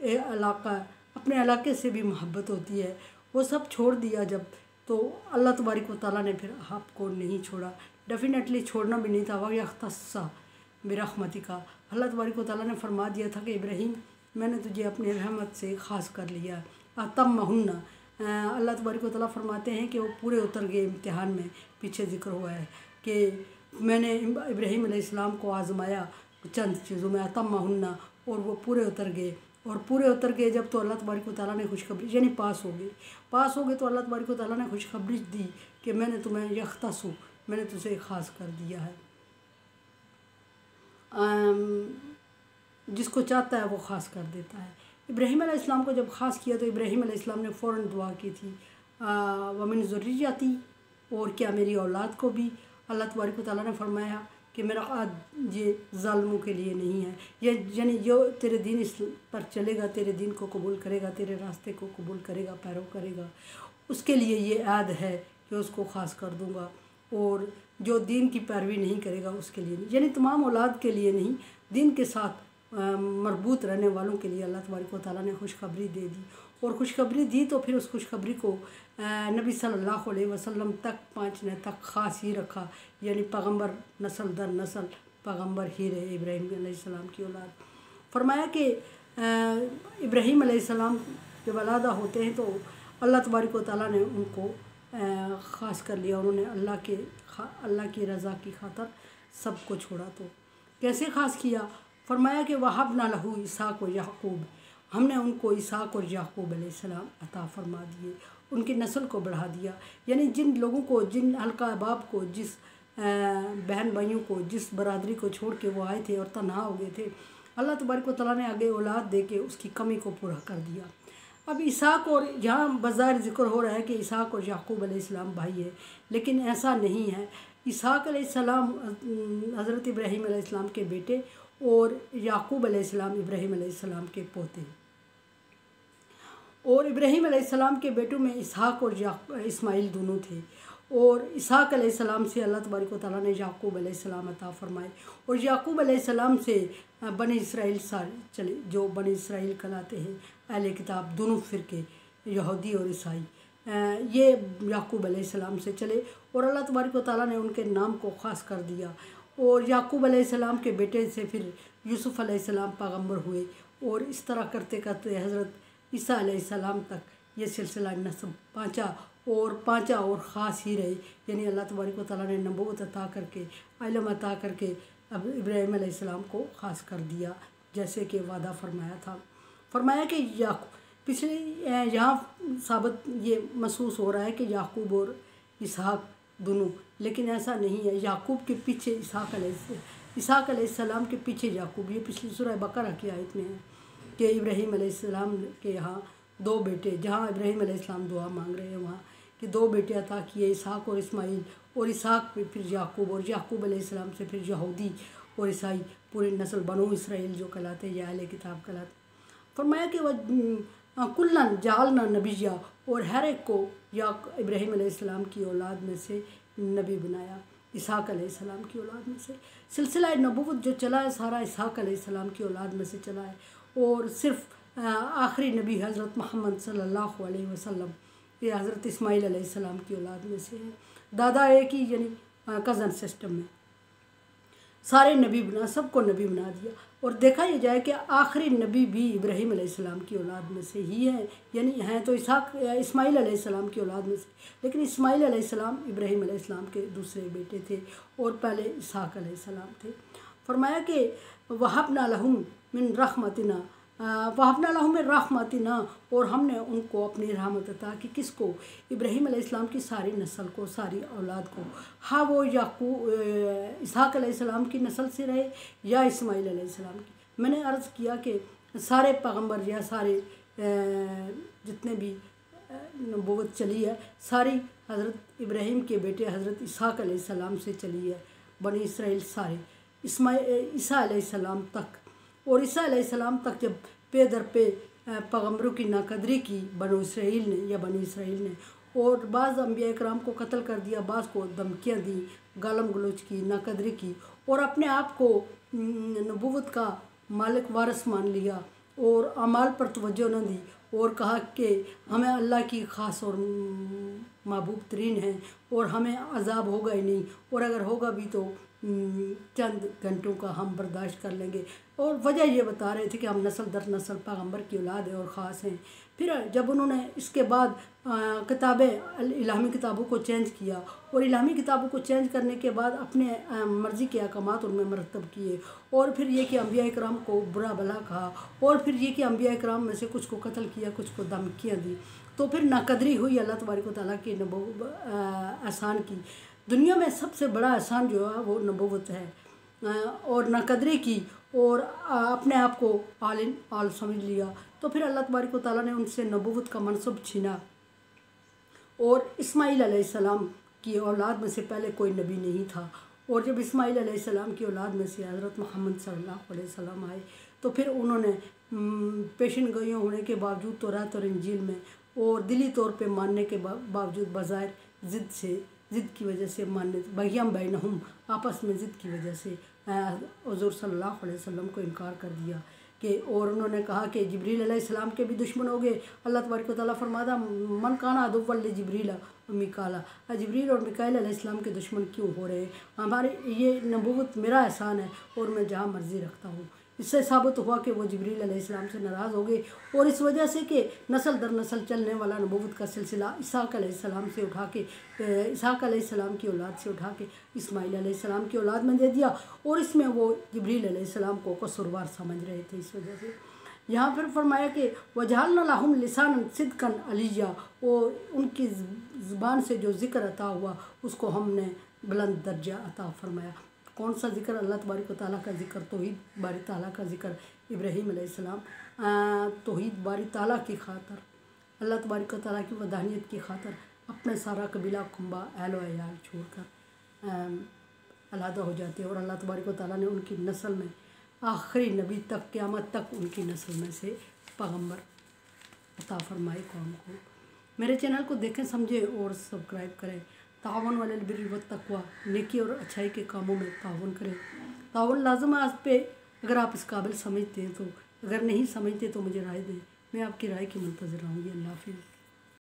علاقہ اپنے علاقے سے بھی محبت ہوتی ہے، وہ سب چھوڑ دیا جب، تو اللہ تبارک و تعالیٰ نے پھر آپ کو نہیں چھوڑا، ڈیفینیٹلی چھوڑنا بھی نہیں تھا۔ وَيَخْتَصَّ بِرَحْمَتِكَ، اللہ تبارک و تعالیٰ نے فرما دیا تھا کہ ابراہیم میں نے تجھے اپنی رحمت سے خاص کر لیا۔ أَتَمَّهُنَّ، اللہ تبارک و تعالیٰ فرماتے ہیں کہ وہ پورے اتر گئے امتحان میں، پیچھے ذکر ہوا ہے کہ میں نے ابراہیم علیہ السلام کو آزمایا چند چیزوں میں، أَتَمَّهُنَّ، اور وہ پورے اتر گئے، اور پورے اتر گئے جب تو اللہ تبارک و تعالیٰ نے خوشخبری، یعنی پاس ہو گئے تو اللہ تبارک و تعالیٰ نے خوشخبری دی کہ میں نے تمہیں یختصو، میں نے تجھے خاص کر دیا ہے۔ جس کو چاہتا ہے وہ خاص کر دیتا ہے۔ ابراہیم علیہ السلام کو جب خاص کیا تو ابراہیم علیہ السلام نے فوراً دعا کی تھی، وَمِن ذُرِّيَّتِي، اور کیا میری اولاد کو بھی۔ اللہ تبارک و تعالیٰ نے فرمایا کہ میرا عہد یہ ظالموں کے لیے نہیں ہے، یعنی جو تیرے دین اس پر چلے گا، تیرے دین کو قبول کرے گا، تیرے راستے کو قبول کرے گا، پیرو کرے گا، اس کے لیے یہ عہد ہے کہ اس کو خاص کر دوں گا، اور جو دین کی پیروی نہیں کرے گا اس کے لیے نہیں، یعنی تمام اولاد کے لیے نہیں، دین کے ساتھ مربوط رہنے والوں کے لیے اللہ تبارک و تعالیٰ نے خوشخبری دے دی، اور خوشخبری دی تو پھر اس خوشخبری کو نبی صلی اللہ علیہ وسلم تک پہنچنے تک خاص ہی رکھا، یعنی پیغمبر نسل در نسل پیغمبر ہی رہے ابراہیم علیہ السلام کی اولاد۔ فرمایا کہ ابراہیم علیہ السلام جب ولادہ ہوتے ہیں تو اللہ تبارک و تعالیٰ نے ان کو خاص کر لیا، انہوں نے اللہ کی رضا کی خاطر سب کو چھوڑا۔ تو کیسے خاص کیا؟ فرمایا کہ وَهَبْنَا لَهُ اسحاق و یعقوب، ہم نے ان کو اسحاق اور یعقوب علیہ السلام عطا فرما دیے، ان کی نسل کو بڑھا دیا، یعنی جن لوگوں کو، جن حلقہ احباب کو، جس بہن بھائیوں کو، جس برادری کو چھوڑ کے وہ آئے تھے اور تنہا ہو گئے تھے، اللہ تبارک و تعالیٰ نے آگے اولاد دے کے اس کی کمی کو پورا کر دیا۔ اب اسحاق، اور یہاں بظاہر ذکر ہو رہا ہے کہ اسحاق اور یعقوب علیہ السلام بھائی ہے، لیکن ایسا نہیں ہے۔ اسحاق علیہ السلام حضرت ابراہیم علیہ السلام کے بیٹے، اور یعقوب علیہ السلام ابراہیم علیہ السلام کے پوتے، اور ابراہیم علیہ السلام کے بیٹوں میں اسحاق اور اسماعیل دونوں تھے، اور اسحاق علیہ السلام سے اللہ تبارک و تعالیٰ نے یعقوب علیہ السلام عطا فرمائے، اور یعقوب علیہ السلام سے بنی اسرائیل سارے چلے، جو بنی اسرائیل کہلاتے ہیں، اہل کتاب دونوں فرقے، یہودی اور عیسائی، یہ یعقوب علیہ السلام سے چلے، اور اللہ تبارک و تعالیٰ نے ان کے نام کو خاص کر دیا، اور یعقوب علیہ السلام کے بیٹے سے پھر یوسف علیہ السلام پیغمبر ہوئے، اور اس طرح کرتے کرتے حضرت عیسیٰ علیہ السلام تک یہ سلسلہ نسب پانچا اور خاص ہی رہے، یعنی اللہ تبارک و تعالیٰ نے نبوت عطا کر کے، علم عطا کر کے اب ابراہیم علیہ السلام کو خاص کر دیا، جیسے کہ وعدہ فرمایا تھا۔ فرمایا کہ پچھلے یہاں ثابت یہ محسوس ہو رہا ہے کہ یعقوب اور اسحاق دونوں، لیکن ایسا نہیں ہے۔ یعقوب کے پیچھے اسحاق علیہ السلام کے پیچھے یعقوب، یہ پچھلی سورہ بقرہ کی آیت میں ہے کہ ابراہیم علیہ السلام کے یہاں دو بیٹے، جہاں ابراہیم علیہ السلام دعا مانگ رہے ہیں وہاں کہ دو بیٹے عطا کیے، اسحاق اور اسماعیل، اور اسحاق پہ پھر یعقوب، اور یعقوب علیہ السلام سے پھر یہودی اور عیسائی، پوری نسل بنو اسرائیل جو کہلاتے ہیں، یا اہل کتاب کہلاتے ہیں۔ فرمایا کہ وہ کلن جعلنا نبیہ، اور ہر ایک کو یا ابراہیم علیہ السلام کی اولاد میں سے نبی بنایا، اسحاق علیہ السلام کی اولاد میں سے۔ سلسلہ نبوت جو چلا ہے سارا اسحاق علیہ السلام کی اولاد میں سے چلا ہے، اور صرف آخری نبی حضرت محمد صلی اللہ علیہ وسلم یہ حضرت اسماعیل علیہ السلام کی اولاد میں سے ہے۔ دادا ایک ہی، یعنی کزن سسٹم میں سارے نبی بنا، سب کو نبی بنا دیا، اور دیکھا یہ جائے کہ آخری نبی بھی ابراہیم علیہ السلام کی اولاد میں سے ہی ہیں، یعنی ہیں تو اسماعیل علیہ السلام کی اولاد میں سے، لیکن اسماعیل علیہ السلام ابراہیم علیہ السلام کے دوسرے بیٹے تھے، اور پہلے اسحاق علیہ السلام تھے۔ فرمایا کہ وَهَبْنَا لَهُم مِّن رَحْمَتِنَا، وَهَبْنَا لَهُم مِّن رَحْمَتِنَا، اور ہم نے ان کو اپنی رحمت عطا کی، کس کو؟ ابراہیم علیہ السلام کی ساری نسل کو، ساری اولاد کو، ہاں وہ اسحاق علیہ السلام کی نسل سے رہے یا اسماعیل علیہ السلام کی۔ میں نے عرض کیا کہ سارے پیغمبر یا سارے جتنے بھی نبوت چلی ہے ساری حضرت ابراہیم کے بیٹے حضرت اسحاق علیہ السلام سے چلی ہے، بنی اسرائیل سارے عیسیٰ علیہ السلام تک، اور عیسیٰ علیہ السلام تک جب پے در پے پیغمبروں کی ناقدری کی بنو اسرائیل نے یا بنی اسرائیل نے، اور بعض انبیاء اکرام کو قتل کر دیا، بعض کو دھمکیاں دیں، گالم گلوچ کی، ناقدری کی، اور اپنے آپ کو نبوت کا مالک وارث مان لیا، اور اعمال پر توجہ نہ دی اور کہا کہ ہمیں اللہ کی خاص اور محبوب ترین ہیں اور ہمیں عذاب ہوگا ہی نہیں، اور اگر ہوگا بھی تو چند گھنٹوں کا ہم برداشت کر لیں گے۔ اور وجہ یہ بتا رہے تھے کہ ہم نسل در نسل پیغمبر کی اولاد ہیں اور خاص ہیں۔ پھر جب انہوں نے اس کے بعد کتابیں الہامی کتابوں کو چینج کیا اور الہامی کتابوں کو چینج کرنے کے بعد اپنے مرضی کے احکامات ان میں مرتب کیے، اور پھر یہ کہ انبیاء کرام کو برا بھلا کہا، اور پھر یہ کہ انبیاء کرام میں سے کچھ کو قتل کیا، کچھ کو دھمکیاں دی، تو پھر ناقدری ہوئی اللہ تبارک و تعالیٰ کی احسان کی۔ دنیا میں سب سے بڑا احسان جو ہے وہ نبوت ہے، اور ناقدری کی اور اپنے آپ کو عال سمجھ لیا، تو پھر اللہ تبارک و تعالیٰ نے ان سے نبوت کا منصب چھینا۔ اور اسماعیل علیہ السلام کی اولاد میں سے پہلے کوئی نبی نہیں تھا، اور جب اسماعیل علیہ السلام کی اولاد میں سے حضرت محمد صلی اللہ علیہ وسلم آئے تو پھر انہوں نے پیشن گوئیوں ہونے کے باوجود تورات اور انجیل میں اور دلی طور پہ ماننے کے باوجود بظاہر ضد کی وجہ سے ماننے، بغیم بینہم، آپس میں ضد کی وجہ سے حضور صلی اللہ علیہ وسلم کو انکار کر دیا کہ، اور انہوں نے کہا کہ جبریل علیہ السلام کے بھی دشمن ہو گئے۔ اللہ تبارک و تعالیٰ فرماتا من کان عدوا لجبریل و میکالا، جبریل اور میکائیل علیہ السلام کے دشمن کیوں ہو رہے ہیں؟ ہمارے یہ نبوت میرا احسان ہے اور میں جہاں مرضی رکھتا ہوں۔ اس سے ثابت ہوا کہ وہ جبریل علیہ السلام سے ناراض ہو گئے، اور اس وجہ سے کہ نسل در نسل چلنے والا نبوت کا سلسلہ اسحاق علیہ السلام سے اٹھا کے اسحاق علیہ السلام کی اولاد سے اٹھا کے اسماعیل علیہ السلام کی اولاد میں دے دیا، اور اس میں وہ جبریل علیہ السلام کو قصوروار سمجھ رہے تھے۔ اس وجہ سے یہاں پھر فرمایا کہ وَجَعَلْنَا لَهُمْ لِسَانًا صِدْقًا عَلِيًّا، اور ان کی زبان سے جو ذکر عطا ہوا اس کو ہم نے بلند درجہ عطا فرمایا۔ کون سا ذکر؟ اللہ تبارک و تعالیٰ کا ذکر، توحید باری تعالیٰ کا ذکر۔ ابراہیم علیہ السلام توحید باری تعالیٰ کی خاطر، اللہ تبارک و تعالیٰ کی وحدانیت کی خاطر اپنے سارا قبیلہ کنبہ اہل و عیال چھوڑ کر علیحدہ ہو جاتے ہیں، اور اللہ تبارک و تعالیٰ نے ان کی نسل میں آخری نبی تک، قیامت تک ان کی نسل میں سے پیغمبر عطا فرمائے قوم کو۔ میرے چینل کو دیکھیں، سمجھیں اور سبسکرائب کریں۔ تعاون علی البر والتقوی، نیکی اور اچھائی کے کاموں میں تعاون کریں۔ تعاون لازم ہے آپ پہ، اگر آپ اس قابل سمجھتے ہیں تو، اگر نہیں سمجھتے تو مجھے رائے دیں، میں آپ کی رائے کی منتظر رہوں گی۔ اللہ حافظ۔